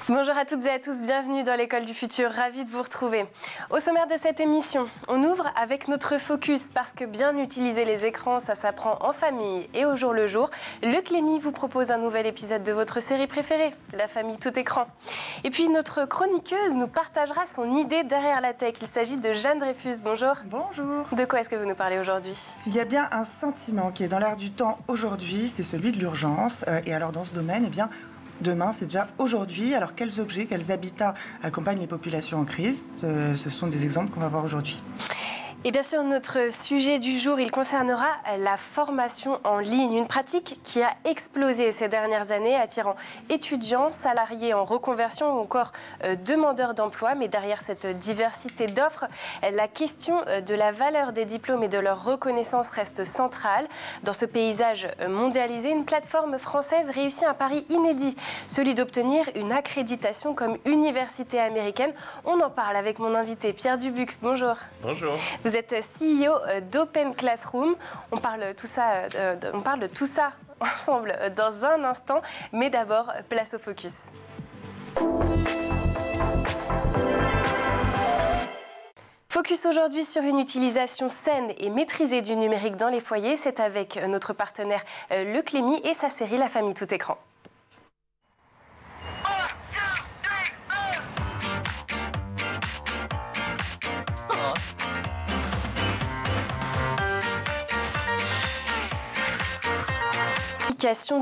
Bonjour à toutes et à tous, bienvenue dans l'École du Futur, ravie de vous retrouver. Au sommaire de cette émission, on ouvre avec notre focus parce que bien utiliser les écrans, ça s'apprend en famille et au jour le jour. Le Clémy vous propose un nouvel épisode de votre série préférée, La famille tout écran. Et puis notre chroniqueuse nous partagera son idée derrière la tech. Il s'agit de Jeanne Dreyfus, bonjour. Bonjour. De quoi est-ce que vous nous parlez aujourd'hui? Il y a bien un sentiment qui est dans l'air du temps aujourd'hui, c'est celui de l'urgence. Et alors dans ce domaine, eh bien, demain, c'est déjà aujourd'hui. Alors, quels objets, quels habitats accompagnent les populations en crise? Ce sont des exemples qu'on va voir aujourd'hui. Et bien sûr, notre sujet du jour, il concernera la formation en ligne, une pratique qui a explosé ces dernières années, attirant étudiants, salariés en reconversion ou encore demandeurs d'emploi. Mais derrière cette diversité d'offres, la question de la valeur des diplômes et de leur reconnaissance reste centrale. Dans ce paysage mondialisé, une plateforme française réussit un pari inédit, celui d'obtenir une accréditation comme université américaine. On en parle avec mon invité Pierre Dubuc. Bonjour. Bonjour. Vous êtes CEO d'Open Classroom. On parle de tout ça ensemble dans un instant. Mais d'abord, place au focus. Focus aujourd'hui sur une utilisation saine et maîtrisée du numérique dans les foyers. C'est avec notre partenaire Le Clémy et sa série La famille tout écran.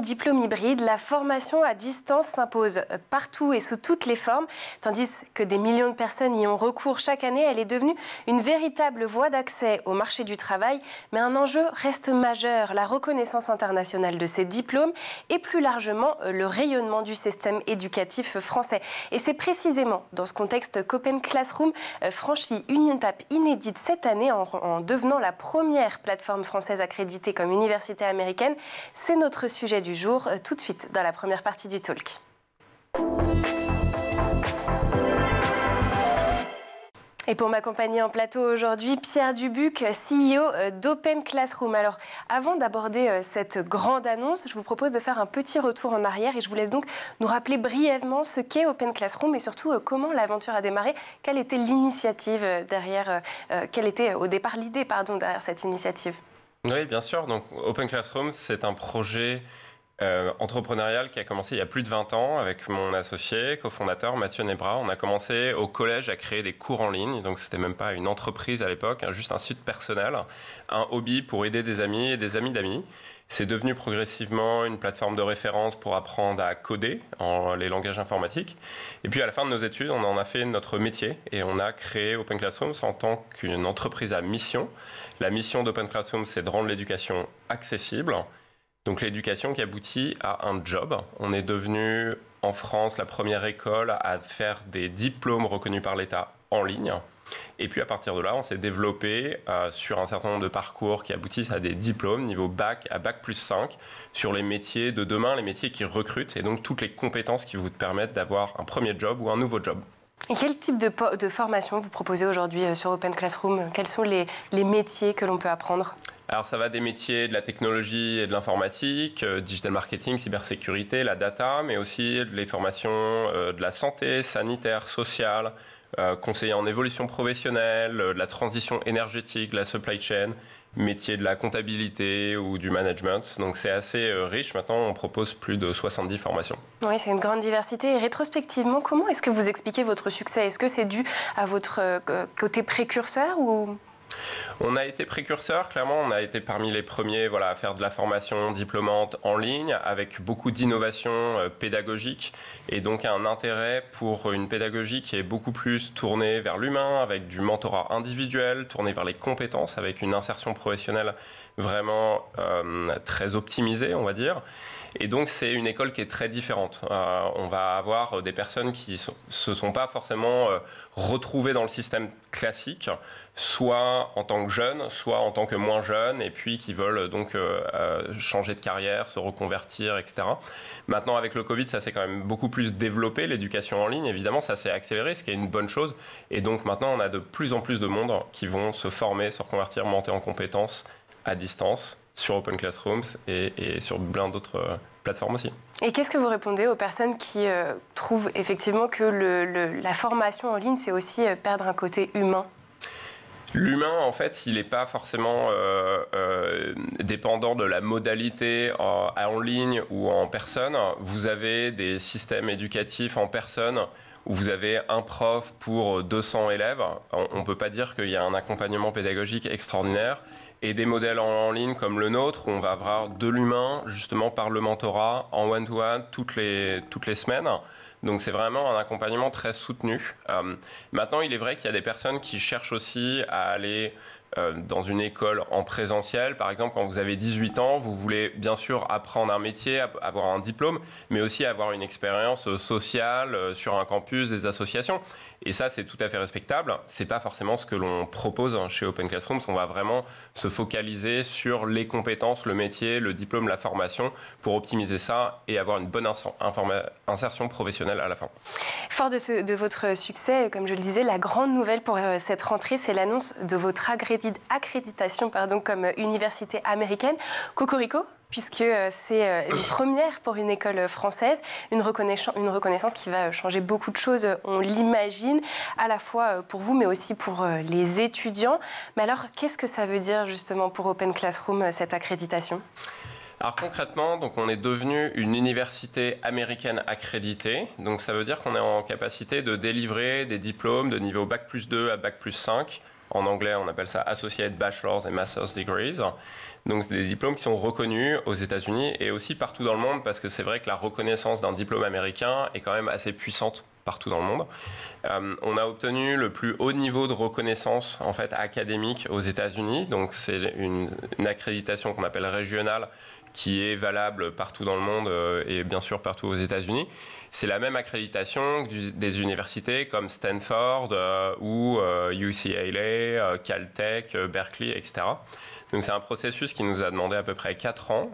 Diplôme hybride, la formation à distance s'impose partout et sous toutes les formes, tandis que des millions de personnes y ont recours chaque année. Elle est devenue une véritable voie d'accès au marché du travail, mais un enjeu reste majeur, la reconnaissance internationale de ces diplômes et plus largement le rayonnement du système éducatif français. Et c'est précisément dans ce contexte qu'Open Classroom franchit une étape inédite cette année en devenant la première plateforme française accréditée comme université américaine. C'est notre sujet du jour, tout de suite dans la première partie du talk. Et pour m'accompagner en plateau aujourd'hui, Pierre Dubuc, CEO d'Open Classroom. Alors, avant d'aborder cette grande annonce, je vous propose de faire un petit retour en arrière et je vous laisse donc nous rappeler brièvement ce qu'est Open Classroom et surtout comment l'aventure a démarré. Quelle était l'initiative derrière, quelle était au départ l'idée derrière cette initiative? Oui, bien sûr. Donc, Open Classroom, c'est un projet entrepreneurial qui a commencé il y a plus de 20 ans avec mon associé, cofondateur Mathieu Nebra. On a commencé au collège à créer des cours en ligne. Donc, c'était même pas une entreprise à l'époque, juste un site personnel, un hobby pour aider des amis et des amis d'amis. C'est devenu progressivement une plateforme de référence pour apprendre à coder en les langages informatiques. Et puis à la fin de nos études, on en a fait notre métier et on a créé Open Classroom en tant qu'une entreprise à mission. La mission d'Open Classroom, c'est de rendre l'éducation accessible. Donc l'éducation qui aboutit à un job. On est devenu en France la première école à faire des diplômes reconnus par l'État en ligne. Et puis à partir de là, on s'est développé sur un certain nombre de parcours qui aboutissent à des diplômes niveau bac à bac plus 5 sur les métiers de demain, les métiers qui recrutent et donc toutes les compétences qui vous permettent d'avoir un premier job ou un nouveau job. Et quel type de formation vous proposez aujourd'hui sur Open Classroom? Quels sont les métiers que l'on peut apprendre? Alors ça va des métiers de la technologie et de l'informatique, digital marketing, cybersécurité, la data, mais aussi les formations de la santé, sanitaire, sociale, conseiller en évolution professionnelle, de la transition énergétique, de la supply chain, métier de la comptabilité ou du management. Donc c'est assez riche. Maintenant, on propose plus de 70 formations. Oui, c'est une grande diversité. Et rétrospectivement, comment est-ce que vous expliquez votre succès? Est-ce que c'est dû à votre côté précurseur ou... On a été précurseurs, clairement, on a été parmi les premiers à faire de la formation diplômante en ligne avec beaucoup d'innovation pédagogique et donc un intérêt pour une pédagogie qui est beaucoup plus tournée vers l'humain, avec du mentorat individuel, tournée vers les compétences, avec une insertion professionnelle vraiment très optimisée, on va dire. Et donc, c'est une école qui est très différente. On va avoir des personnes qui ne se sont pas forcément retrouvées dans le système classique, soit en tant que jeunes, soit en tant que moins jeunes, et puis qui veulent donc changer de carrière, se reconvertir, etc. Maintenant, avec le Covid, ça s'est quand même beaucoup plus développé, l'éducation en ligne. Évidemment, ça s'est accéléré, ce qui est une bonne chose. Et donc, maintenant, on a de plus en plus de monde qui vont se former, se reconvertir, monter en compétences à distance sur Open Classrooms et sur plein d'autres plateformes aussi. Et qu'est-ce que vous répondez aux personnes qui trouvent effectivement que la formation en ligne, c'est aussi perdre un côté humain ? L'humain, en fait, il n'est pas forcément dépendant de la modalité en ligne ou en personne. Vous avez des systèmes éducatifs en personne où vous avez un prof pour 200 élèves. On ne peut pas dire qu'il y a un accompagnement pédagogique extraordinaire. Et des modèles en ligne comme le nôtre, où on va avoir de l'humain, justement par le mentorat, en one-to-one, toutes les semaines. Donc c'est vraiment un accompagnement très soutenu. Maintenant, il est vrai qu'il y a des personnes qui cherchent aussi à aller dans une école en présentiel. Par exemple, quand vous avez 18 ans, vous voulez bien sûr apprendre un métier, avoir un diplôme, mais aussi avoir une expérience sociale sur un campus, des associations. Et ça, c'est tout à fait respectable. C'est pas forcément ce que l'on propose chez Open Classrooms. On va vraiment se focaliser sur les compétences, le métier, le diplôme, la formation, pour optimiser ça et avoir une bonne insertion professionnelle à la fin. Fort de votre succès, comme je le disais, la grande nouvelle pour cette rentrée, c'est l'annonce de votre accréditation comme université américaine. Cocorico, puisque c'est une première pour une école française, une reconnaissance qui va changer beaucoup de choses, on l'imagine, à la fois pour vous, mais aussi pour les étudiants. Mais alors, qu'est-ce que ça veut dire justement pour Open Classroom, cette accréditation ? Alors concrètement, donc on est devenu une université américaine accréditée. Donc ça veut dire qu'on est en capacité de délivrer des diplômes de niveau Bac+2 à Bac+5. En anglais, on appelle ça Associate Bachelor's et Master's Degrees. Donc, c'est des diplômes qui sont reconnus aux États-Unis et aussi partout dans le monde, parce que c'est vrai que la reconnaissance d'un diplôme américain est quand même assez puissante partout dans le monde. On a obtenu le plus haut niveau de reconnaissance en fait académique aux États-Unis. Donc, c'est une accréditation qu'on appelle régionale, qui est valable partout dans le monde et bien sûr partout aux États-Unis. C'est la même accréditation des universités comme Stanford ou UCLA, Caltech, Berkeley, etc. Donc c'est un processus qui nous a demandé à peu près 4 ans.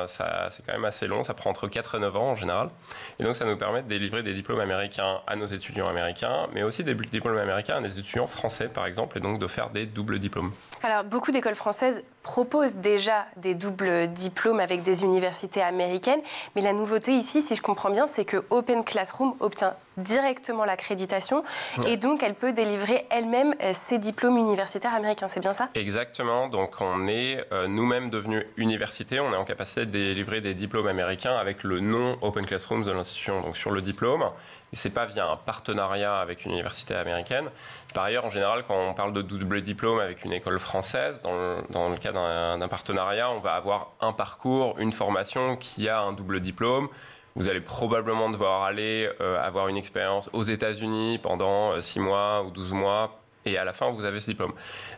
C'est quand même assez long, ça prend entre 4 et 9 ans en général. Et donc ça nous permet de délivrer des diplômes américains à nos étudiants américains, mais aussi des diplômes américains à des étudiants français par exemple, et donc de faire des doubles diplômes. Alors beaucoup d'écoles françaises proposent déjà des doubles diplômes avec des universités américaines, mais la nouveauté ici, si je comprends bien, c'est que Open Classroom obtient directement l'accréditation et donc elle peut délivrer elle-même ses diplômes universitaires américains, c'est bien ça ? Exactement, donc on est nous-mêmes devenus université, on est en capacité de délivrer des diplômes américains avec le nom Open Classrooms de l'institution, donc sur le diplôme. Et ce n'est pas via un partenariat avec une université américaine. Par ailleurs, en général, quand on parle de double diplôme avec une école française, dans le cas d'un partenariat, on va avoir un parcours, une formation qui a un double diplôme. Vous allez probablement devoir aller avoir une expérience aux États-Unis pendant 6 mois ou 12 mois, et à la fin, vous avez ce diplôme.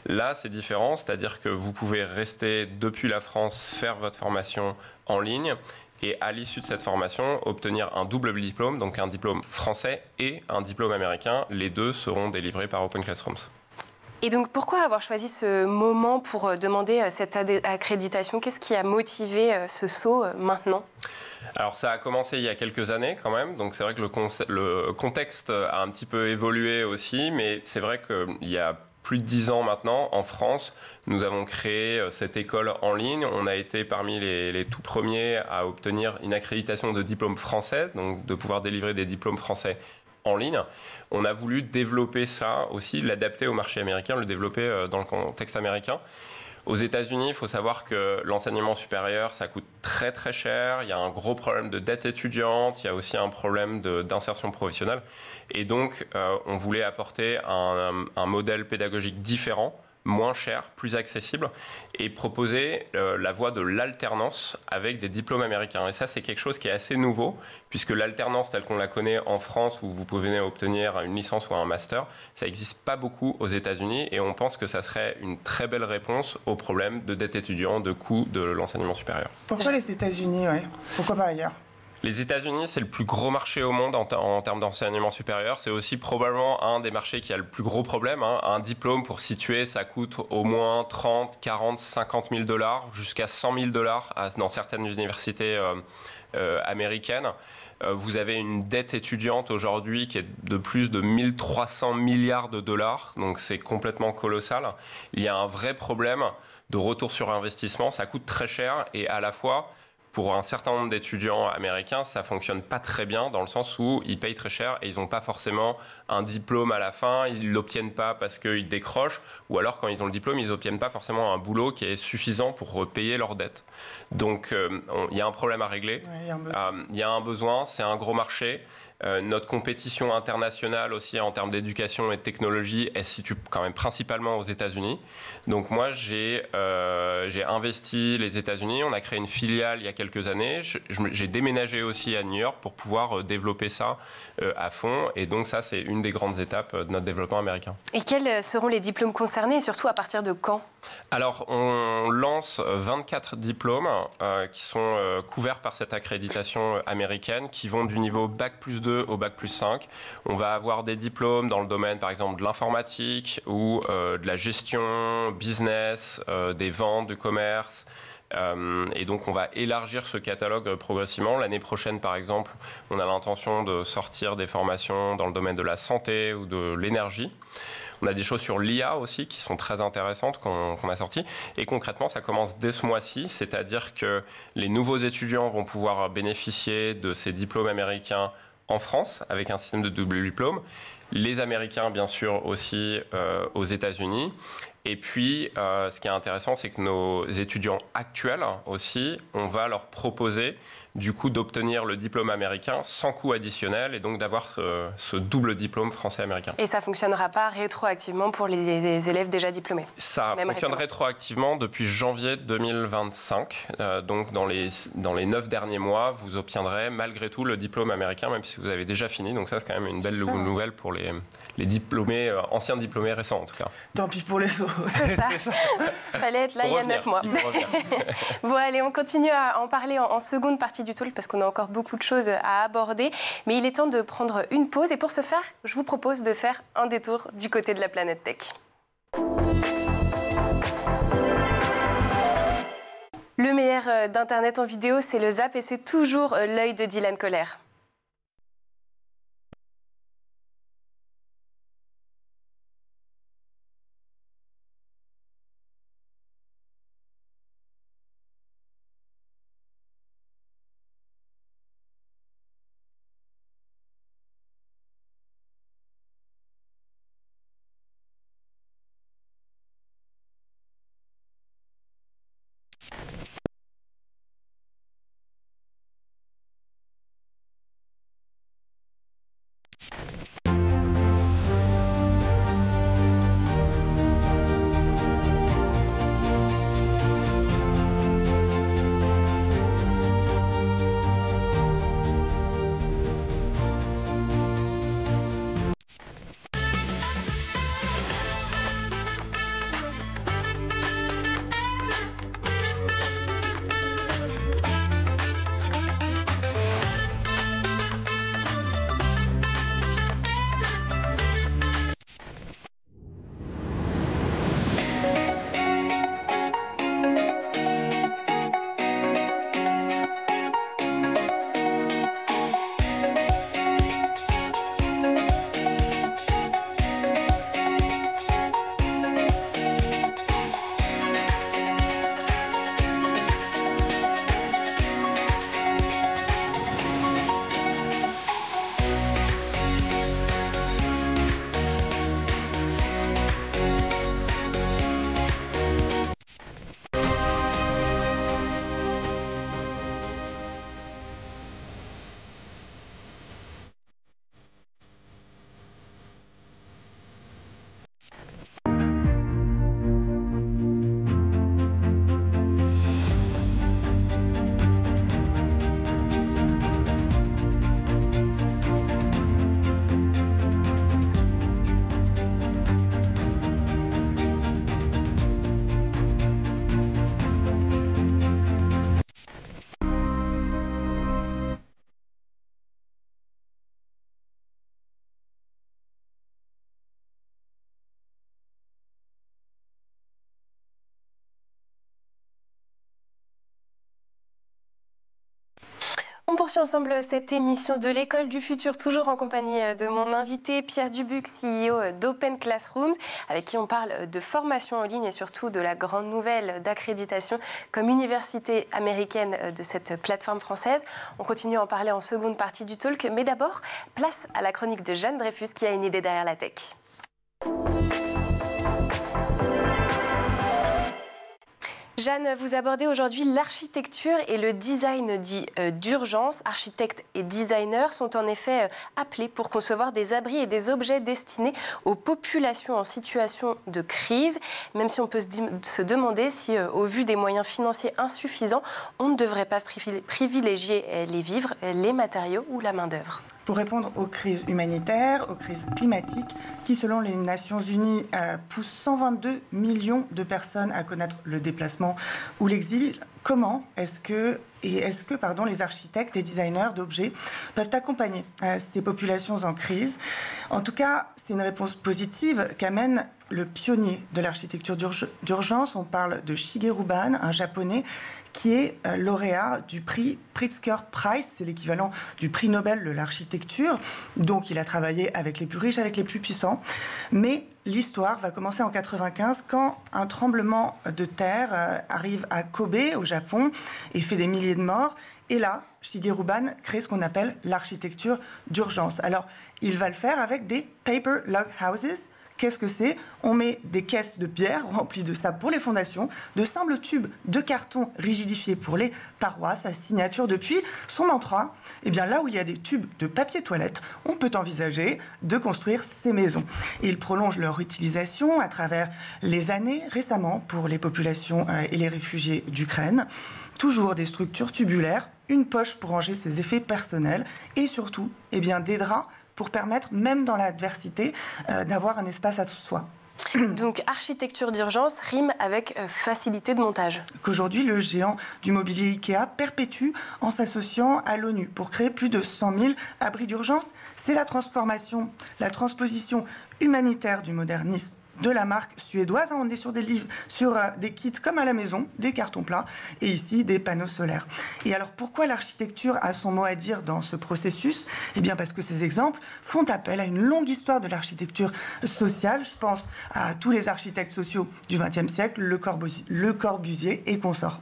Là, c'est différent, c'est-à-dire que vous pouvez rester depuis la France, faire votre formation en ligne, et à l'issue de cette formation, obtenir un double diplôme, donc un diplôme français et un diplôme américain. Les deux seront délivrés par Open Classrooms. Et donc, pourquoi avoir choisi ce moment pour demander cette accréditation ? Qu'est-ce qui a motivé ce saut maintenant ? Alors, ça a commencé il y a quelques années quand même. Donc, c'est vrai que le contexte a un petit peu évolué aussi. Mais c'est vrai qu'il y a plus de 10 ans maintenant, en France, nous avons créé cette école en ligne. On a été parmi les tout premiers à obtenir une accréditation de diplôme français, donc de pouvoir délivrer des diplômes français en ligne. On a voulu développer ça aussi, l'adapter au marché américain, le développer dans le contexte américain. Aux États-Unis, il faut savoir que l'enseignement supérieur, ça coûte très très cher. Il y a un gros problème de dette étudiante. Il y a aussi un problème d'insertion professionnelle. Et donc, on voulait apporter un modèle pédagogique différent, moins cher, plus accessible, et proposer la voie de l'alternance avec des diplômes américains. Et ça, c'est quelque chose qui est assez nouveau, puisque l'alternance telle qu'on la connaît en France, où vous pouvez obtenir une licence ou un master, ça n'existe pas beaucoup aux États-Unis, et on pense que ça serait une très belle réponse au problème de dette étudiante, de coût de l'enseignement supérieur. Pourquoi les États-Unis, ouais ? Pourquoi pas ailleurs ? Les États-Unis, c'est le plus gros marché au monde en termes d'enseignement supérieur. C'est aussi probablement un des marchés qui a le plus gros problème. Un diplôme, pour situer, ça coûte au moins 30, 40, 50 000 $, jusqu'à 100 000 $ dans certaines universités américaines. Vous avez une dette étudiante aujourd'hui qui est de plus de 1300 milliards de $. Donc c'est complètement colossal. Il y a un vrai problème de retour sur investissement, ça coûte très cher et à la fois, pour un certain nombre d'étudiants américains, ça fonctionne pas très bien dans le sens où ils payent très cher et ils n'ont pas forcément un diplôme à la fin, ils l'obtiennent pas parce qu'ils décrochent, ou alors quand ils ont le diplôme, ils n'obtiennent pas forcément un boulot qui est suffisant pour payer leurs dettes. Donc il y a un problème à régler, il y a un besoin, c'est un gros marché. Notre compétition internationale aussi en termes d'éducation et de technologie, elle se situe quand même principalement aux États-Unis. Donc moi, j'ai investi les États-Unis. On a créé une filiale il y a quelques années. J'ai déménagé aussi à New York pour pouvoir développer ça à fond. Et donc ça, c'est une des grandes étapes de notre développement américain. Et quels seront les diplômes concernés et surtout à partir de quand ? Alors, on lance 24 diplômes qui sont couverts par cette accréditation américaine qui vont du niveau Bac+2 au Bac+5. On va avoir des diplômes dans le domaine, par exemple, de l'informatique ou de la gestion, business, des ventes, du commerce. Et donc, on va élargir ce catalogue progressivement. L'année prochaine, par exemple, on a l'intention de sortir des formations dans le domaine de la santé ou de l'énergie. On a des choses sur l'IA aussi qui sont très intéressantes qu'on a sorties. Et concrètement, ça commence dès ce mois-ci, c'est-à-dire que les nouveaux étudiants vont pouvoir bénéficier de ces diplômes américains en France avec un système de double diplôme. Les Américains, bien sûr, aussi aux États-Unis. Et puis, ce qui est intéressant, c'est que nos étudiants actuels aussi, on va leur proposer du coup d'obtenir le diplôme américain sans coût additionnel et donc d'avoir ce double diplôme français-américain. Et ça ne fonctionnera pas rétroactivement pour les élèves déjà diplômés? Ça fonctionne rétroactivement depuis janvier 2025. Donc dans les 9 derniers mois, vous obtiendrez malgré tout le diplôme américain, même si vous avez déjà fini. Donc ça, c'est quand même une belle nouvelle pour les diplômés, anciens diplômés récents en tout cas. Tant pis pour les autres. C'est ça. Fallait être là il y a 9 mois. Bon, allez, on continue à en parler en seconde partie du talk parce qu'on a encore beaucoup de choses à aborder. Mais il est temps de prendre une pause. Et pour ce faire, je vous propose de faire un détour du côté de la planète tech. Le meilleur d'Internet en vidéo, c'est le Zap et c'est toujours l'œil de Dylan Kohler. poursuit ensemble cette émission de l'École du Futur, toujours en compagnie de mon invité Pierre Dubuc, CEO d'Open Classrooms, avec qui on parle de formation en ligne et surtout de la grande nouvelle d'accréditation comme université américaine de cette plateforme française. On continue à en parler en seconde partie du talk, mais d'abord, place à la chronique de Jeanne Dreyfus qui a une idée derrière la tech. Jeanne, vous abordez aujourd'hui l'architecture et le design dit d'urgence. Architectes et designers sont en effet appelés pour concevoir des abris et des objets destinés aux populations en situation de crise, même si on peut se demander si, au vu des moyens financiers insuffisants, on ne devrait pas privilégier les vivres, les matériaux ou la main-d'œuvre. Pour répondre aux crises humanitaires, aux crises climatiques, qui, selon les Nations Unies, poussent 122 millions de personnes à connaître le déplacement ou l'exil, comment est-ce que les architectes et designers d'objets peuvent accompagner ces populations en crise? En tout cas, c'est une réponse positive qu'amène le pionnier de l'architecture d'urgence. On parle de Shigeru Ban, un japonais qui est lauréat du prix Pritzker Prize, c'est l'équivalent du prix Nobel de l'architecture. Donc il a travaillé avec les plus riches, avec les plus puissants. Mais l'histoire va commencer en 1995 quand un tremblement de terre arrive à Kobe, au Japon, et fait des milliers de morts. Et là, Shigeru Ban crée ce qu'on appelle l'architecture d'urgence. Alors, il va le faire avec des paper log houses. Qu'est-ce que c'est? On met des caisses de pierre remplies de sable pour les fondations, de simples tubes de carton rigidifiés pour les parois, sa signature. Depuis son mantra, eh bien là où il y a des tubes de papier toilette, on peut envisager de construire ces maisons. Et ils prolongent leur utilisation à travers les années, récemment pour les populations et les réfugiés d'Ukraine. Toujours des structures tubulaires, une poche pour ranger ses effets personnels et surtout eh bien, des draps pour permettre, même dans l'adversité, d'avoir un espace à soi. Donc, architecture d'urgence rime avec facilité de montage. Qu'aujourd'hui, le géant du mobilier Ikea perpétue en s'associant à l'ONU pour créer plus de 100 000 abris d'urgence. C'est la transposition humanitaire du modernisme de la marque suédoise. On est sur des livres, sur des kits comme à la maison, des cartons plats et ici des panneaux solaires. Et alors pourquoi l'architecture a son mot à dire dans ce processus? Eh bien parce que ces exemples font appel à une longue histoire de l'architecture sociale. Je pense à tous les architectes sociaux du XXe siècle, Le Corbusier et consorts.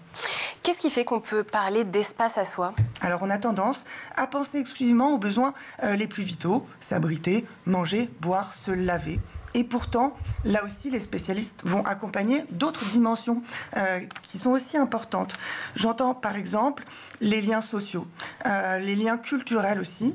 Qu'est-ce qui fait qu'on peut parler d'espace à soi? Alors on a tendance à penser exclusivement aux besoins les plus vitaux, s'abriter, manger, boire, se laver. Et pourtant, là aussi, les spécialistes vont accompagner d'autres dimensions qui sont aussi importantes. J'entends par exemple les liens sociaux, les liens culturels aussi,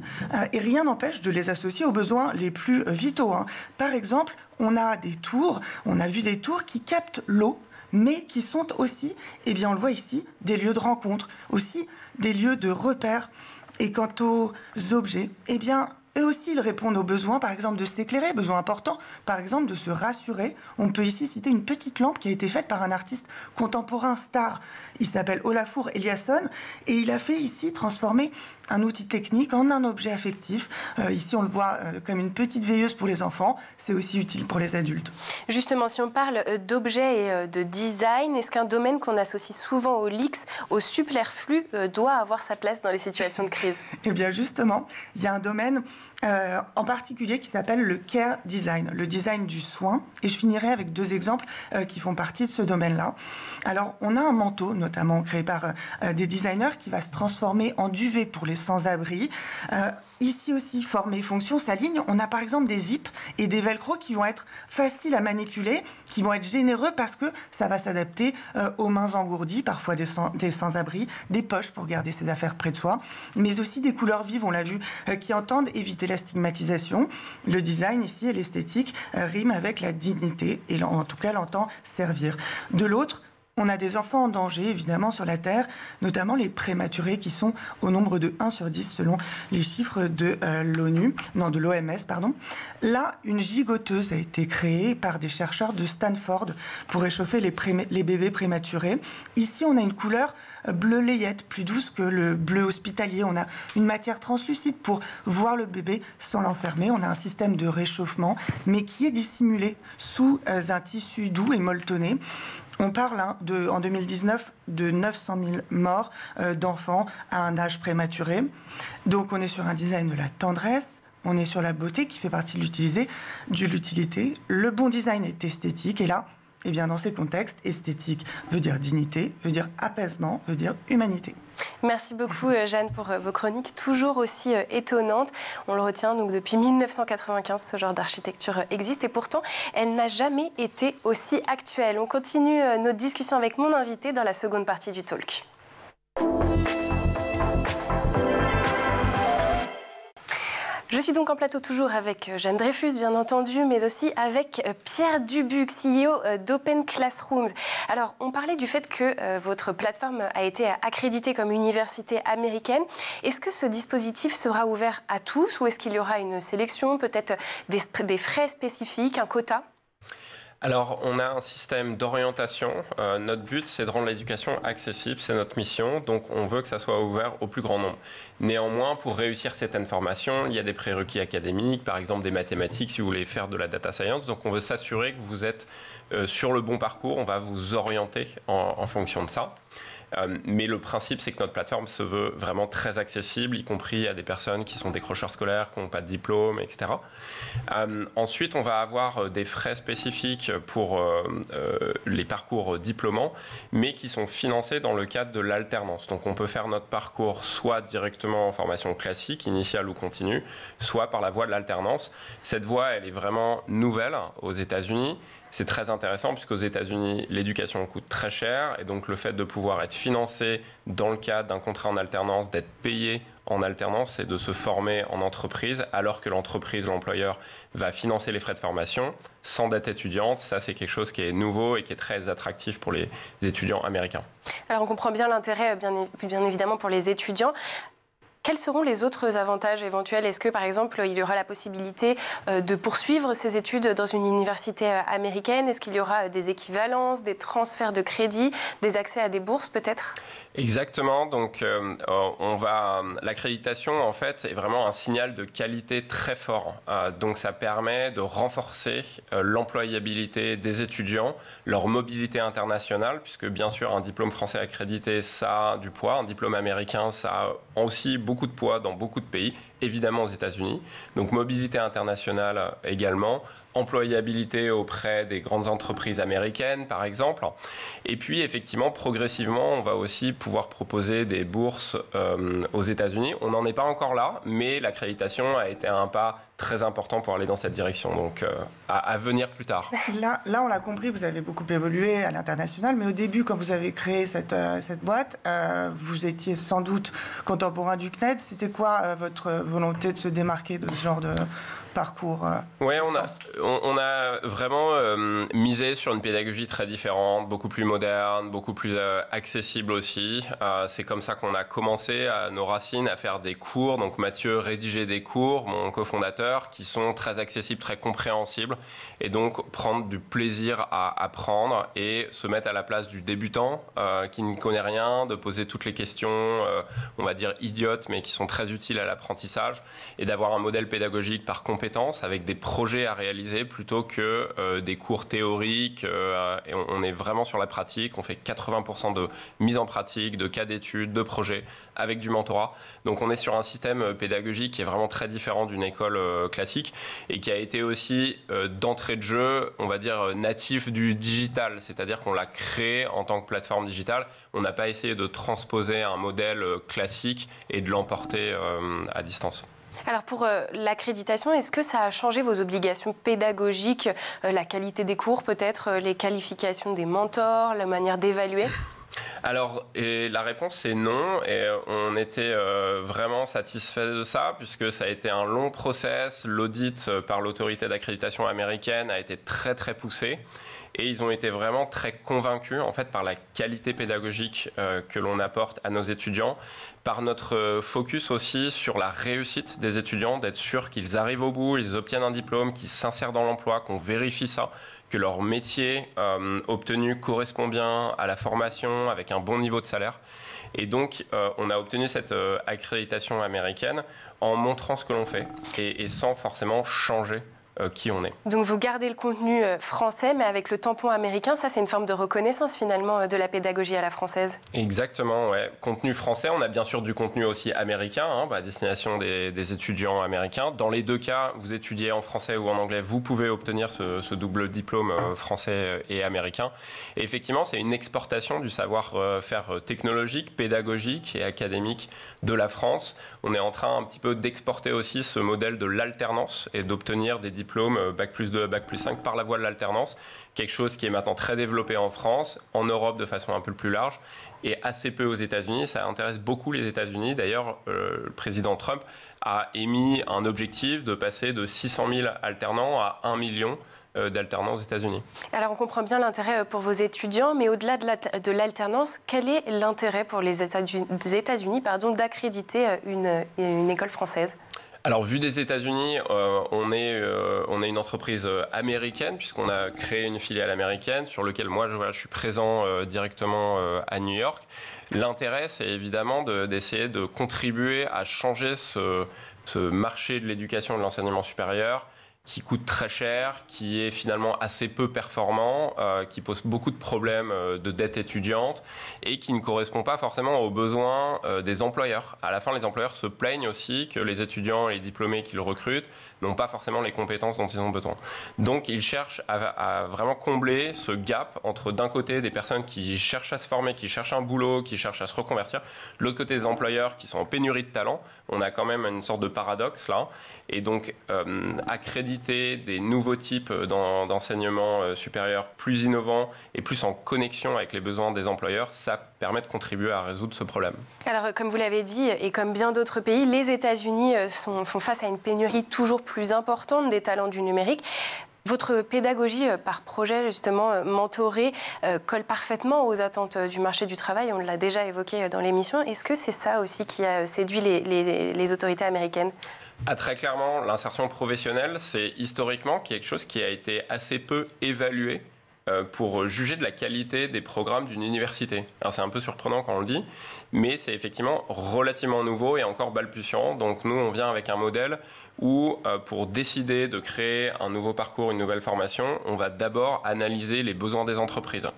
et rien n'empêche de les associer aux besoins les plus vitaux. Par exemple, on a vu des tours qui captent l'eau, mais qui sont aussi, eh bien on le voit ici, des lieux de rencontre, aussi des lieux de repère. Et quant aux objets, eh bien eux aussi, ils répondent aux besoins, par exemple, de s'éclairer, besoin important, par exemple, de se rassurer. On peut ici citer une petite lampe qui a été faite par un artiste contemporain star. Il s'appelle Olafur Eliasson et il a fait ici transformer un outil technique en un objet affectif. Ici, on le voit comme une petite veilleuse pour les enfants. C'est aussi utile pour les adultes. Justement, si on parle d'objets et de design, est-ce qu'un domaine qu'on associe souvent au luxe, au superflu, doit avoir sa place dans les situations de crise? Eh bien, justement, il y a un domaine en particulier qui s'appelle le care design, le design du soin. Et je finirai avec deux exemples qui font partie de ce domaine-là. Alors, on a un manteau, notamment créé par des designers, qui va se transformer en duvet pour les sans-abri. Ici aussi, forme et fonction s'alignent. On a par exemple des zips et des velcro qui vont être faciles à manipuler, qui vont être généreux parce que ça va s'adapter aux mains engourdies, parfois des sans-abri, des poches pour garder ses affaires près de soi, mais aussi des couleurs vives, on l'a vu, qui entendent éviter la stigmatisation. Le design ici et l'esthétique riment avec la dignité et en tout cas l'entend servir. De l'autre, on a des enfants en danger, évidemment, sur la Terre, notamment les prématurés qui sont au nombre de 1 sur 10 selon les chiffres de l'OMS, pardon. Là, une gigoteuse a été créée par des chercheurs de Stanford pour réchauffer les bébés prématurés. Ici, on a une couleur bleu layette, plus douce que le bleu hospitalier. On a une matière translucide pour voir le bébé sans l'enfermer. On a un système de réchauffement, mais qui est dissimulé sous un tissu doux et molletonné. On parle en 2019 de 900 000 morts d'enfants à un âge prématuré. Donc on est sur un design de la tendresse, on est sur la beauté qui fait partie de l'utilité. Le bon design est esthétique et là, eh bien, dans ces contextes, esthétique veut dire dignité, veut dire apaisement, veut dire humanité. Merci beaucoup Jeanne pour vos chroniques toujours aussi étonnantes. On le retient, donc depuis 1995, ce genre d'architecture existe et pourtant, elle n'a jamais été aussi actuelle. On continue notre discussion avec mon invité dans la seconde partie du talk. Je suis donc en plateau toujours avec Jeanne Dreyfus, bien entendu, mais aussi avec Pierre Dubuc, CEO d'Open Classrooms. Alors, on parlait du fait que votre plateforme a été accréditée comme université américaine. Est-ce que ce dispositif sera ouvert à tous ou est-ce qu'il y aura une sélection, peut-être des frais spécifiques, un quota ? Alors, on a un système d'orientation. Notre but, c'est de rendre l'éducation accessible, c'est notre mission. Donc, on veut que ça soit ouvert au plus grand nombre. Néanmoins, pour réussir certaines formations, il y a des prérequis académiques, par exemple des mathématiques, si vous voulez faire de la data science. Donc, on veut s'assurer que vous êtes sur le bon parcours. On va vous orienter en fonction de ça. Mais le principe, c'est que notre plateforme se veut vraiment très accessible, y compris à des personnes qui sont décrocheurs scolaires, qui n'ont pas de diplôme, etc. Ensuite, on va avoir des frais spécifiques pour les parcours diplômants, mais qui sont financés dans le cadre de l'alternance. Donc, on peut faire notre parcours soit directement en formation classique, initiale ou continue, soit par la voie de l'alternance. Cette voie, elle est vraiment nouvelle aux États-Unis. C'est très intéressant puisqu'aux États-Unis, l'éducation coûte très cher et donc le fait de pouvoir être financé dans le cadre d'un contrat en alternance, d'être payé en alternance et de se former en entreprise alors que l'entreprise, l'employeur va financer les frais de formation sans dette étudiante. Ça, c'est quelque chose qui est nouveau et qui est très attractif pour les étudiants américains. Alors, on comprend bien l'intérêt, bien évidemment, pour les étudiants. Quels seront les autres avantages éventuels ? Est-ce que, par exemple, il y aura la possibilité de poursuivre ses études dans une université américaine ? Est-ce qu'il y aura des équivalences, des transferts de crédits, des accès à des bourses peut-être ? Exactement. Donc, l'accréditation, en fait, est vraiment un signal de qualité très fort. Donc, ça permet de renforcer l'employabilité des étudiants, leur mobilité internationale, puisque, bien sûr, un diplôme français accrédité, ça a du poids. Un diplôme américain, ça a aussi beaucoup de poids dans beaucoup de pays, évidemment aux États-Unis. Donc, mobilité internationale également. Employabilité auprès des grandes entreprises américaines, par exemple. Et puis, effectivement, progressivement, on va aussi pouvoir proposer des bourses aux États-Unis. On n'en est pas encore là, mais l'accréditation a été un pas très important pour aller dans cette direction. Donc, à venir plus tard. Là, on l'a compris, vous avez beaucoup évolué à l'international, mais au début, quand vous avez créé cette boîte, vous étiez sans doute contemporain du CNED. C'était quoi votre volonté de se démarquer de ce genre de parcours Oui, on a vraiment misé sur une pédagogie très différente, beaucoup plus moderne, beaucoup plus accessible aussi. C'est comme ça qu'on a commencé à nos racines à faire des cours. Donc Mathieu rédigeait des cours, mon cofondateur, qui sont très accessibles, très compréhensibles. Et donc prendre du plaisir à apprendre et se mettre à la place du débutant qui ne connaît rien, de poser toutes les questions, on va dire idiotes, mais qui sont très utiles à l'apprentissage, et d'avoir un modèle pédagogique par compétence avec des projets à réaliser plutôt que des cours théoriques. Et on est vraiment sur la pratique. On fait 80% de mise en pratique, de cas d'études, de projets avec du mentorat. Donc on est sur un système pédagogique qui est vraiment très différent d'une école classique et qui a été aussi d'entrée de jeu, on va dire, natif du digital. C'est-à-dire qu'on l'a créé en tant que plateforme digitale. On n'a pas essayé de transposer un modèle classique et de l'emporter à distance. Alors pour l'accréditation, est-ce que ça a changé vos obligations pédagogiques, la qualité des cours peut-être, les qualifications des mentors, la manière d'évaluer ? Alors, la réponse c'est non, et on était vraiment satisfait de ça, puisque ça a été un long process. L'audit par l'autorité d'accréditation américaine a été très très poussé, et ils ont été vraiment très convaincus en fait par la qualité pédagogique que l'on apporte à nos étudiants, par notre focus aussi sur la réussite des étudiants, d'être sûr qu'ils arrivent au bout, ils obtiennent un diplôme, qu'ils s'insèrent dans l'emploi, qu'on vérifie ça, que leur métier obtenu correspond bien à la formation avec un bon niveau de salaire. Et donc, on a obtenu cette accréditation américaine en montrant ce que l'on fait et sans forcément changer qui on est. Donc vous gardez le contenu français, mais avec le tampon américain, ça c'est une forme de reconnaissance finalement de la pédagogie à la française. Exactement, ouais. Contenu français, on a bien sûr du contenu aussi américain, à destination des étudiants américains. Dans les deux cas, vous étudiez en français ou en anglais, vous pouvez obtenir ce double diplôme français et américain. Et effectivement, c'est une exportation du savoir-faire technologique, pédagogique et académique de la France. On est en train un petit peu d'exporter aussi ce modèle de l'alternance et d'obtenir des diplômes Bac+2, Bac+5 par la voie de l'alternance, quelque chose qui est maintenant très développé en France, en Europe de façon un peu plus large et assez peu aux États-Unis. Ça intéresse beaucoup les États-Unis. D'ailleurs, le président Trump a émis un objectif de passer de 600 000 alternants à 1 million d'alternants aux États-Unis. Alors on comprend bien l'intérêt pour vos étudiants, mais au-delà de l'alternance, quel est l'intérêt pour les États-Unis d'accréditer une école française ? Alors, vu des États-Unis, on est une entreprise américaine, puisqu'on a créé une filiale américaine sur laquelle moi je suis présent directement à New York. L'intérêt, c'est évidemment d'essayer de contribuer à changer ce marché de l'éducation et de l'enseignement supérieur, qui coûte très cher, qui est finalement assez peu performant, qui pose beaucoup de problèmes de dette étudiante et qui ne correspond pas forcément aux besoins des employeurs. À la fin, les employeurs se plaignent aussi que les étudiants et les diplômés qu'ils recrutent n'ont pas forcément les compétences dont ils ont besoin. Donc, ils cherchent à vraiment combler ce gap entre, d'un côté, des personnes qui cherchent à se former, qui cherchent un boulot, qui cherchent à se reconvertir, de l'autre côté, des employeurs qui sont en pénurie de talent. On a quand même une sorte de paradoxe là. Et donc, accréditer des nouveaux types d'enseignement supérieur plus innovants et plus en connexion avec les besoins des employeurs, ça permet de contribuer à résoudre ce problème. Alors, comme vous l'avez dit, et comme bien d'autres pays, les États-Unis font face à une pénurie toujours plus importante des talents du numérique. Votre pédagogie par projet, justement, mentoré, colle parfaitement aux attentes du marché du travail. On l'a déjà évoqué dans l'émission. Est-ce que c'est ça aussi qui a séduit les autorités américaines ? Très clairement, l'insertion professionnelle, c'est historiquement quelque chose qui a été assez peu évalué pour juger de la qualité des programmes d'une université. Alors c'est un peu surprenant quand on le dit, mais c'est effectivement relativement nouveau et encore balbutiant. Donc nous, on vient avec un modèle où pour décider de créer un nouveau parcours, une nouvelle formation, on va d'abord analyser les besoins des entreprises,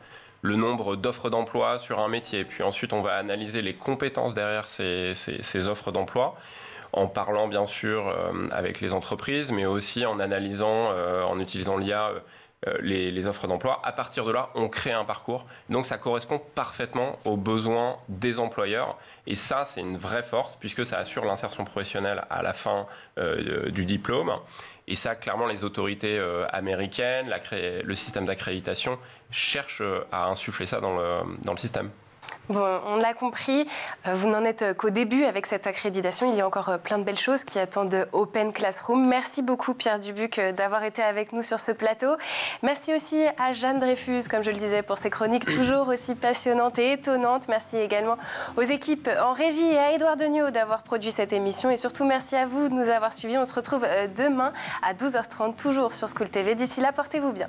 le nombre d'offres d'emploi sur un métier, puis ensuite on va analyser les compétences derrière ces offres d'emploi, en parlant bien sûr avec les entreprises, mais aussi en analysant, en utilisant l'IA, les offres d'emploi. À partir de là, on crée un parcours. Donc ça correspond parfaitement aux besoins des employeurs. Et ça, c'est une vraie force, puisque ça assure l'insertion professionnelle à la fin du diplôme. Et ça, clairement, les autorités américaines, le système d'accréditation cherchent à insuffler ça dans le système. Bon, on l'a compris, vous n'en êtes qu'au début avec cette accréditation. Il y a encore plein de belles choses qui attendent Open Classroom. Merci beaucoup Pierre Dubuc d'avoir été avec nous sur ce plateau. Merci aussi à Jeanne Dreyfus, comme je le disais, pour ses chroniques toujours aussi passionnantes et étonnantes. Merci également aux équipes en régie et à Édouard Degnaud d'avoir produit cette émission. Et surtout, merci à vous de nous avoir suivis. On se retrouve demain à 12h30, toujours sur School TV. D'ici là, portez-vous bien.